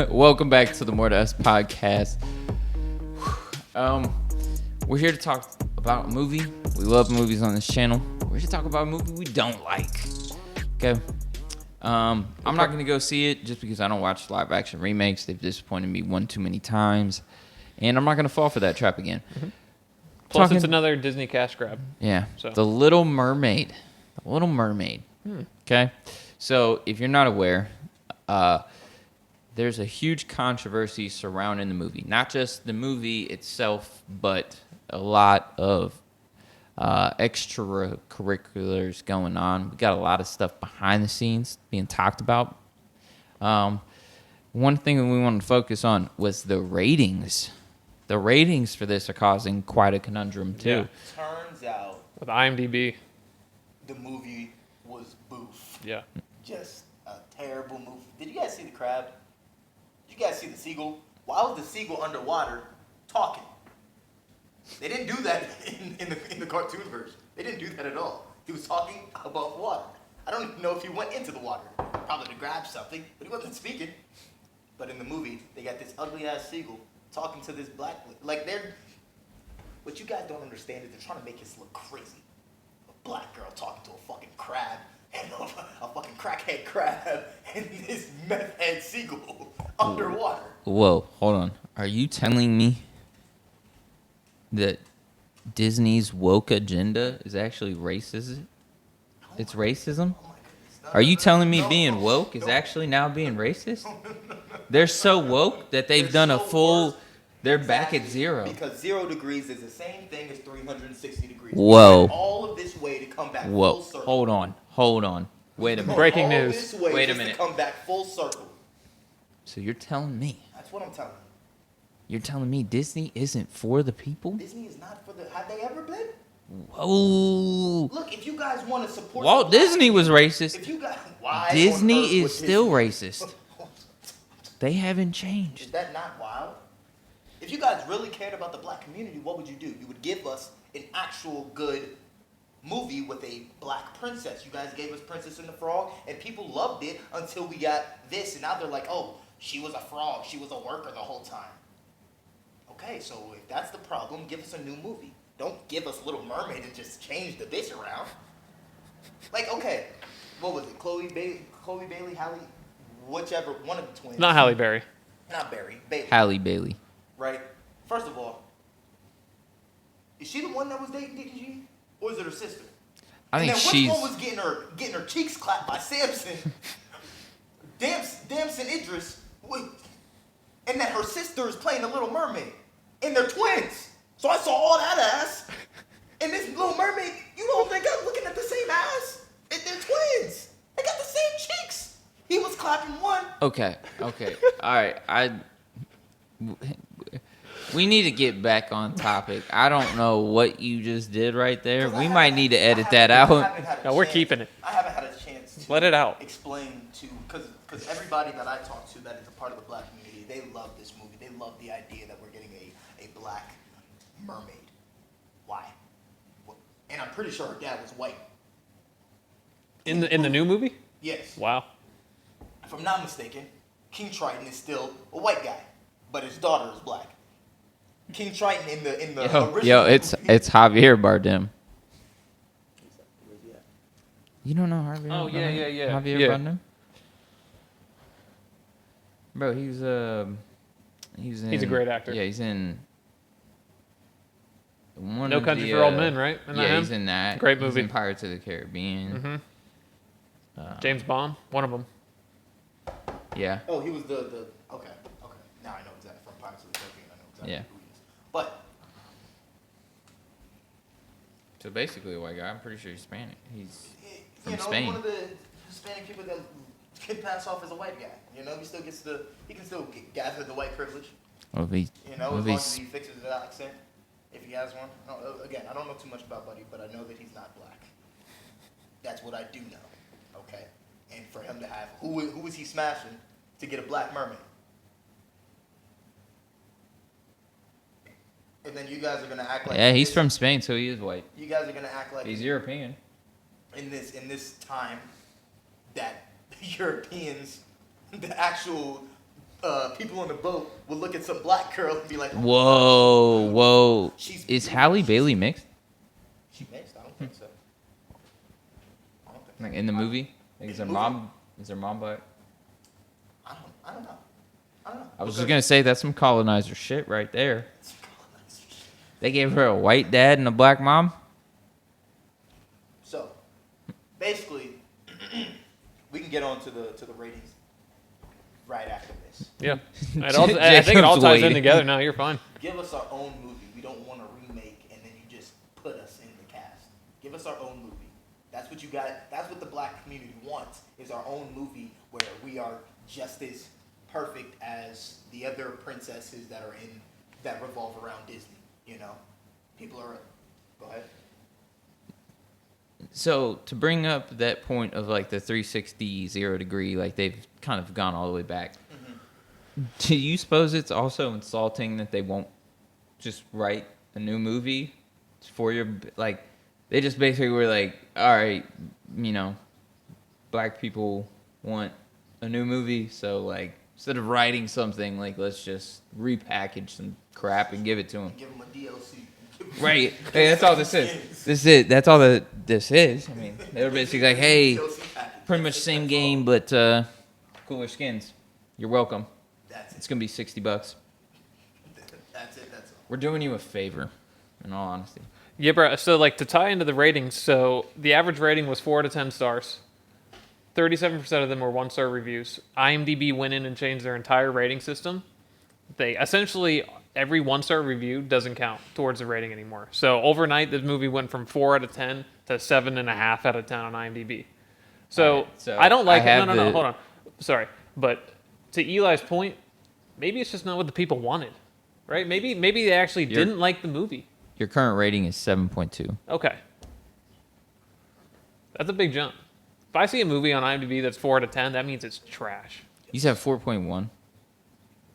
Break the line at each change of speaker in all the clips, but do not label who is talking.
Welcome back to the More to Us podcast. We're here to talk about a movie. We love movies on this channel. We're here to talk about a movie we don't like. Okay. I'm not going to go see it just because I don't watch live action remakes. They've disappointed me one too many times. And I'm not going to fall for that trap again.
Mm-hmm. Plus, it's another Disney cash grab.
Yeah.
So.
The Little Mermaid. The Little Mermaid. Okay. So if you're not aware, there's a huge controversy surrounding the movie. Not just the movie itself, but a lot of extracurriculars going on. We got a lot of stuff behind the scenes being talked about. One thing that we wanted to focus on was the ratings. The ratings for this are causing quite a conundrum, too.
Yeah. Turns out,
with IMDB,
the movie was boof.
Yeah.
Just a terrible movie. Did you guys see the crab? Did you guys see the seagull? Why was the seagull underwater talking? They didn't do that in the cartoon version. They didn't do that at all. He was talking above water. I don't even know if he went into the water. Probably to grab something, but he wasn't speaking. But in the movie, they got this ugly-ass seagull talking to this black... Like, they're... What you guys don't understand is they're trying to make us look crazy. A black girl talking to a fucking crab, and a fucking crackhead crab, and this meth head seagull underwater.
Whoa, hold on. Are you telling me that Disney's woke agenda is actually racist? It's racism?
Oh my goodness.
Are you telling me being woke is actually now being racist? They're so woke that they've done a full... They're back at zero.
Because 0 degrees is the same thing as 360 degrees.
Whoa.
We went all of this way to come back full circle.
Hold on. Wait a minute.
Breaking
all
news.
This way
Wait a
just
minute.
To come back full circle.
So you're telling me...
That's what I'm telling you.
You're telling me Disney isn't for the people?
Disney is not for the... Have they ever been?
Whoa.
Look, if you guys want to support...
Walt Disney was racist.
If you guys... Why
Disney
on earth
is
would
still
Disney-
racist. They haven't
Is
changed.
that not wild? If you guys really cared about the black community, what would you do? You would give us an actual good movie with a black princess. You guys gave us Princess and the Frog, and people loved it until we got this, and now they're like, oh, she was a frog. She was a worker the whole time. Okay, so if that's the problem, give us a new movie. Don't give us Little Mermaid and just change the bitch around. Like, okay, what was it? Chloe Bailey, Halle, whichever, one of the twins.
Not Halle Berry.
Not Barry, Bailey.
Halle Bailey.
Right? First of all, is she the one that was dating Dickie G? Or is it her sister?
I think
and then
she's...
which one was getting her cheeks clapped by Samson? Damson Idris. And that her sister is playing the Little Mermaid. And they're twins. So I saw all that ass. And this Little Mermaid, you don't think I'm looking at the same ass? And they're twins. They got the same cheeks. He was clapping one.
Okay. All right. We need to get back on topic. I don't know what you just did right there. We might need to edit that out.
No, we're keeping it.
I haven't had a chance to
Let it out.
explain to, because everybody that I talk to that is a part of the black community, they love this movie. They love the idea that we're getting a black mermaid. Why? And I'm pretty sure her dad was white.
In the new movie?
Yes.
Wow.
If I'm not mistaken, King Triton is still a white guy, but his daughter is black. King Triton in the original
Yo, it's Javier Bardem.
Where's he at?
You don't know Javier?
Oh, yeah.
Javier
Yeah.
Bardem. Bro, he's in.
He's a great actor.
Yeah, he's in. One
No
of
Country
the,
for Old Men, right? Isn't that
Yeah,
him?
he's in that.
Great
He's
movie.
in Pirates of the Caribbean.
Mm-hmm. James Bond, one of them.
Yeah.
Oh, he was the okay. Now I know exactly from Pirates of the Caribbean. I know exactly
Yeah.
who he is. But
So basically, a white guy. I'm pretty sure he's Hispanic. He's from
you know,
Spain.
one of the Hispanic people that can pass off as a white guy. You know, he can still gather the white privilege.
Well, if he,
You know,
well,
as
if
long as
he's,
he fixes his accent, if he has one. Again, I don't know too much about Buddy, but I know that he's not black. That's what I do know. Okay, and for him to have who is he smashing to get a black mermaid? And then you guys are gonna act like
yeah, he's from Spain, so he is white.
You guys are gonna act like
He's European.
in this time that Europeans, the actual people on the boat would look at some black girl and be like,
Whoa.
She's
Is
beautiful.
Halle Bailey mixed?
She mixed? I don't think so.
Like in the movie? Like,
In
is her
the
mom black?
I don't know.
I was just gonna say that's some colonizer shit right there. They gave her a white dad and a black mom.
So, basically, we can get on to the ratings right after this.
Yeah. I think it all ties in together. No, you're fine.
Give us our own movie. We don't want a remake and then you just put us in the cast. Give us our own movie. That's what you got. That's what the black community wants, is our own movie where we are just as perfect as the other princesses that revolve around Disney. You know, people are. Go ahead.
So to bring up that point of like the 360 0 degree, like they've kind of gone all the way back. Mm-hmm. Do you suppose it's also insulting that they won't just write a new movie for your, like, they just basically were like, all right, you know, black people want a new movie, so like instead of writing something, like let's just repackage some crap and give it to them.
Give them a DLC.
Right. Hey, that's all this is. That's all that this is. I mean, they were basically like, hey, pretty much same game, but cooler skins. You're welcome. It's going to be $60.
That's it. That's all.
We're doing you a favor, in all honesty.
Yeah, bro. So, like, to tie into the ratings, so the average rating was 4 out of 10 stars. 37% of them were 1-star reviews. IMDb went in and changed their entire rating system. They essentially, every 1-star review doesn't count towards the rating anymore. So overnight, this movie went from 4 out of 10 to 7.5 out of 10 on IMDb. So, I don't like it. No, hold on. Sorry. But to Eli's point, maybe it's just not what the people wanted, right? Maybe they actually didn't like the movie.
Your current rating is 7.2.
Okay. That's a big jump. If I see a movie on IMDb that's 4 out of 10, that means it's trash.
You said 4.1.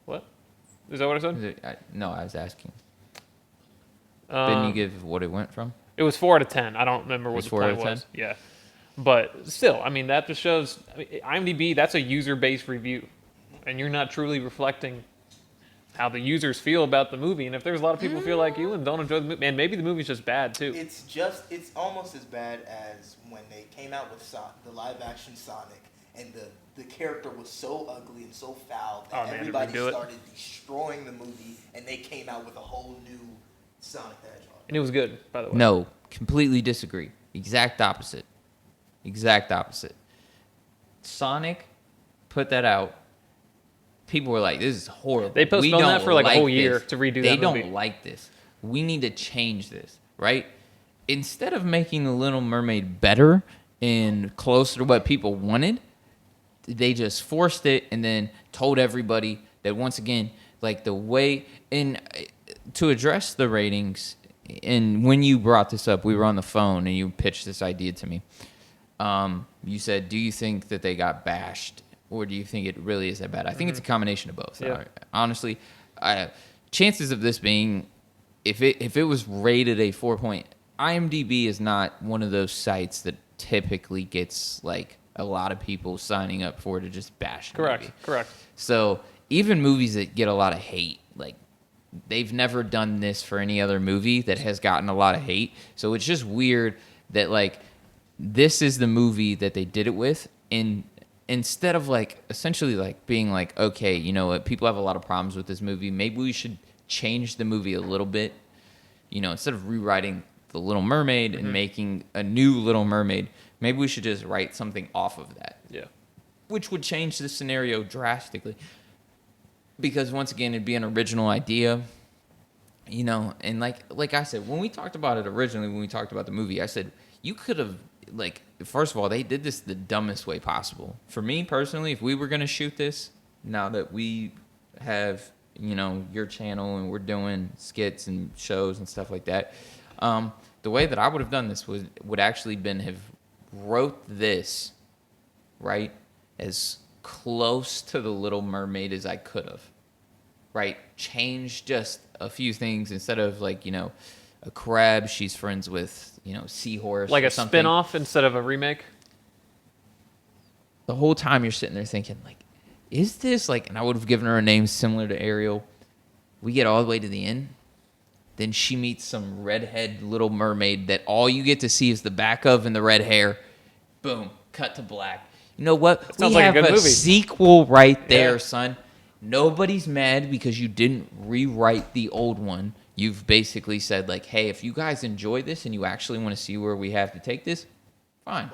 What? Is that what I said?
No, I was asking. Didn't you give what it went from?
It was 4 out of 10. I don't remember what the point was. Yeah. But still, I mean, that just shows, IMDb, that's a user-based review. And you're not truly reflecting how the users feel about the movie. And if there's a lot of people who feel like you and don't enjoy the movie, and maybe the movie's just bad too.
It's almost as bad as when they came out with the live-action Sonic, and the character was so ugly and so foul that everybody started destroying the movie, and they came out with a whole new Sonic the Hedgehog.
And it was good, by the way.
No, completely disagree. Exact opposite. Sonic put that out. People were like, this is horrible.
They postponed that for like a whole year to redo that movie.
They don't like this. We need to change this, right? Instead of making The Little Mermaid better and closer to what people wanted, they just forced it and then told everybody that, once again, like the way, and to address the ratings, and when you brought this up, we were on the phone and you pitched this idea to me. You said, do you think that they got bashed? Or do you think it really is that bad? I think it's a combination of both.
Yeah.
Honestly, chances of this being, if it was rated a 4 point, IMDb is not one of those sites that typically gets like a lot of people signing up for to just bash.
Correct.
So even movies that get a lot of hate, like they've never done this for any other movie that has gotten a lot of hate. So it's just weird that like this is the movie that they did it with, and instead of like essentially like being like, okay, you know what, people have a lot of problems with this movie, maybe we should change the movie a little bit, you know, instead of rewriting The Little Mermaid and making a new Little Mermaid, maybe we should just write something off of that.
Yeah.
Which would change the scenario drastically. Because once again, it'd be an original idea, you know, and like I said, when we talked about it originally, when we talked about the movie, I said, you could have, like, first of all, they did this the dumbest way possible. For me personally, if we were going to shoot this, now that we have, you know, your channel and we're doing skits and shows and stuff like that, the way that I would have done this would actually have wrote this, right, as close to The Little Mermaid as I could have, right? Change just a few things instead of, like, you know, a crab she's friends with, you know, seahorse,
like
or
a
something.
spin-off instead of a remake.
The whole time you're sitting there thinking, like, is this like, and I would have given her a name similar to Ariel. We get all the way to the end. Then she meets some redhead Little Mermaid that all you get to see is the back of and the red hair. Boom, cut to black. You know what?
That sounds
We
like a
have
good
a
movie.
sequel right there,
Yeah.
son. Nobody's mad because you didn't rewrite the old one. You've basically said, like, hey, if you guys enjoy this and you actually want to see where we have to take this, fine.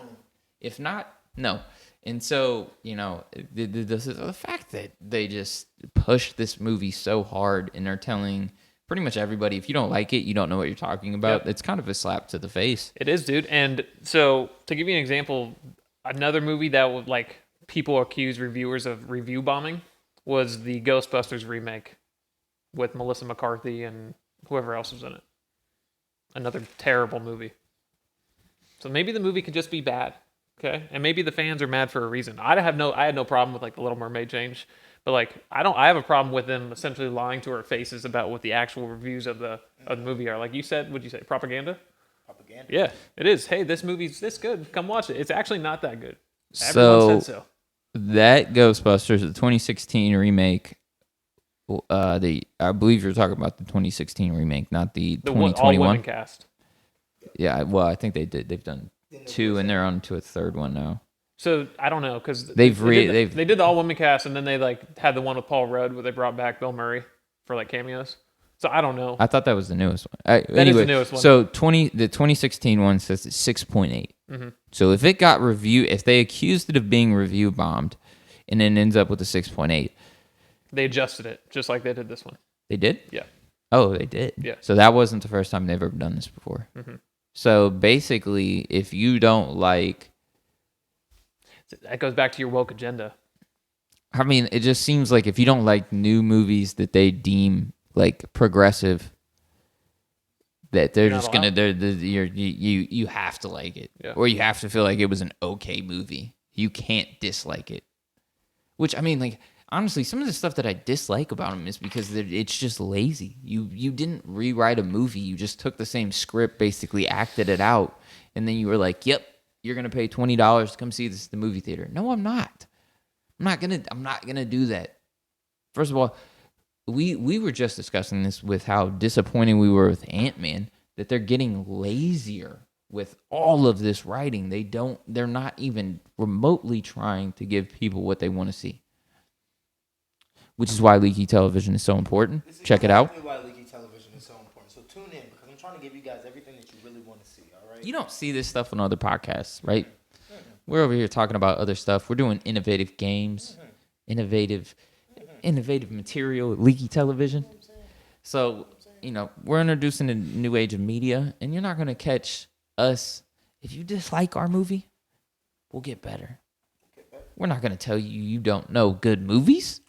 If not, no. And so, the fact that they just pushed this movie so hard and they're telling pretty much everybody, if you don't like it, you don't know what you're talking about.
Yep.
It's kind of a slap to the face.
It is, dude. And so, to give you an example, another movie that would like people accuse reviewers of review bombing was the Ghostbusters remake with Melissa McCarthy and whoever else was in it. Another terrible movie. So maybe the movie could just be bad, okay? And maybe the fans are mad for a reason. I had no problem with like the Little Mermaid change, but like I have a problem with them essentially lying to our faces about what the actual reviews of the movie are. Like you said, what'd you say? Propaganda?
Propaganda.
Yeah, it is. Hey, this movie's this good. Come watch it. It's actually not that good.
So,
Everyone said so.
that Ghostbusters, the 2016 remake, I believe you're talking about the 2016 remake, not the
The all
2021.
women cast.
Yeah, well, I think they did. They've done two, and they're on to a third one now.
So I don't know because
They
did the all women cast, and then they like had the one with Paul Rudd where they brought back Bill Murray for like cameos. So I don't know.
I thought that was the newest one.
That is the newest one.
So the 2016 one says it's 6.8.
Mm-hmm.
So if it got if they accused it of being review bombed, and then ends up with a 6.8,
They adjusted it just like they did this one.
they did.
Yeah.
Oh, they did.
Yeah.
So that wasn't the first time they've ever done this before.
Mm-hmm.
So basically, if you don't like,
That goes back to your woke agenda.
I mean, it just seems like if you don't like new movies that they deem like progressive, that they're
You're not
just gonna
allowed.
you have to like it,
Yeah.
or you have to feel like it was an okay movie. You can't dislike it. Which, I mean, like, honestly, some of the stuff that I dislike about them is because it's just lazy. You didn't rewrite a movie. You just took the same script, basically acted it out, and then you were like, "Yep, you're gonna pay $20 to come see this at the movie theater." No, I'm not. I'm not gonna do that. First of all, we were just discussing this with how disappointing we were with Ant-Man, that they're getting lazier with all of this writing. They're not even remotely trying to give people what they want to see. Which is why leaky television is so important.
This is
Check it out.
exactly why leaky television is so important. So tune in because I'm trying to give you guys everything that you really want to see. All right.
You don't see this stuff on other podcasts, right? We're over here talking about other stuff. We're doing innovative games, innovative material, leaky television. So, we're introducing a new age of media, and you're not going to catch us. If you dislike our movie, we'll get better. We're not going to tell you don't know good movies,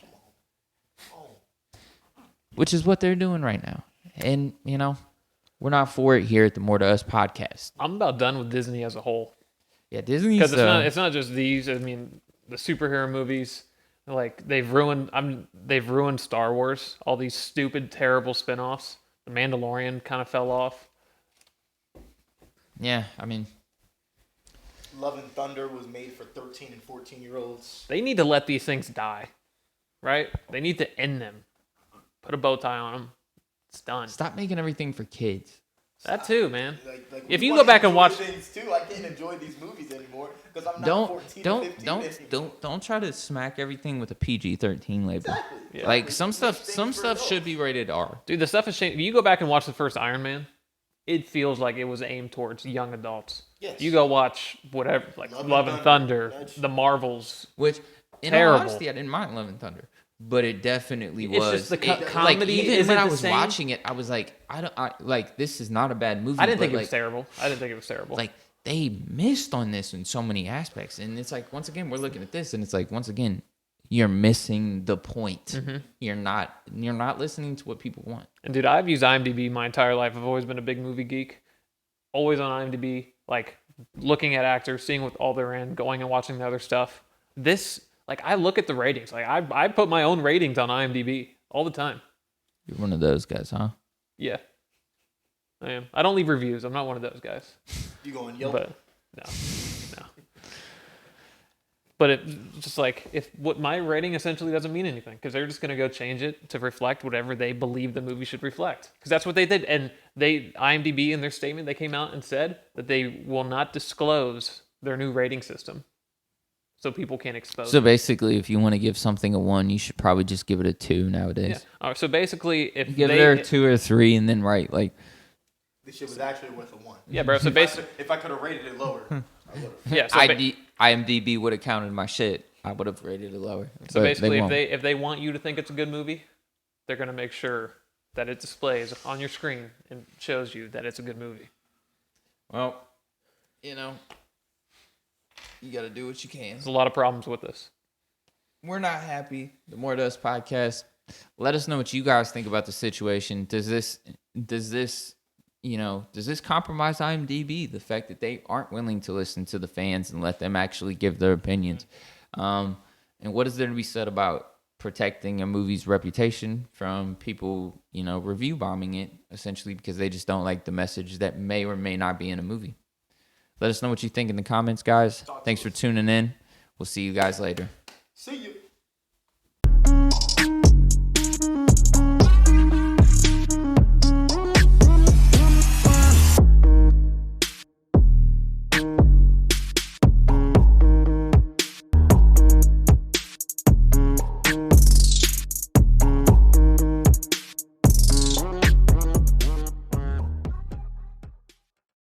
which is what they're doing right now. And, we're not for it here at the More to Us podcast.
I'm about done with Disney as a whole.
Yeah, Disney's...
Because it's not just these. I mean, the superhero movies, like they've ruined Star Wars. All these stupid, terrible spinoffs. The Mandalorian kind of fell off.
Yeah, I mean...
Love and Thunder was made for 13 and 14-year-olds.
They need to let these things die, right? They need to end them. Put a bow tie on them. It's done.
Stop making everything for kids.
That too, man.
Like,
If
we
you
wanna
go back and
enjoy
watch,
things too, I can't enjoy these movies anymore because I'm not 14 or 15 anymore.
Don't try to smack everything with a PG-13 label.
Exactly.
Yeah.
Like some stuff
Things for adults.
should be rated R.
dude, the stuff is changed. If you go back and watch the first Iron Man, it feels like it was aimed towards young adults.
Yes.
You go watch whatever, like Love and Thunder, The Marvels.
Which, in
Terrible.
all honesty, I didn't mind Love and Thunder, but it definitely
It's
was.
just the
It-
comedy
Like, even
isn't
when I
the
was
same.
watching it, I was like, this is not a bad movie.
I didn't
but,
think it was
like,
terrible. I didn't think it was terrible.
Like, they missed on this in so many aspects, and it's like, once again, we're looking at this, and it's like, once again, you're missing the point.
Mm-hmm.
You're not listening to what people want.
And dude, I've used IMDb my entire life. I've always been a big movie geek. Always on IMDb, like looking at actors, seeing what all they're in, going and watching the other stuff. This, like, I look at the ratings. Like, I put my own ratings on IMDb all the time.
You're one of those guys, huh?
Yeah, I am. I don't leave reviews. I'm not one of those guys.
You going Yelp?
But no. But it just like if what my rating essentially doesn't mean anything because they're just gonna go change it to reflect whatever they believe the movie should reflect because that's what they did. And IMDb in their statement they came out and said that they will not disclose their new rating system, so people can't expose.
So basically, if you want to give something a 1, you should probably just give it a 2 nowadays.
Yeah. All right, so basically, if
Give it a 2 or 3, and then write like.
This shit was actually worth a 1.
Yeah, bro. So basically,
if I could have rated it lower, I would have.
yeah. So
IMDb would have counted my shit. I would have rated it lower.
So
But
basically,
won't.
if they want you to think it's a good movie, they're gonna make sure that it displays on your screen and shows you that it's a good movie.
Well, you got to do what you can.
There's a lot of problems with this.
We're not happy. The More to Us podcast. Let us know what you guys think about the situation. Does this compromise IMDb? The fact that they aren't willing to listen to the fans and let them actually give their opinions. And what is there to be said about protecting a movie's reputation from people, review bombing it, essentially because they just don't like the message that may or may not be in a movie. Let us know what you think in the comments, guys. Thanks for tuning in. We'll see you guys later.
See you.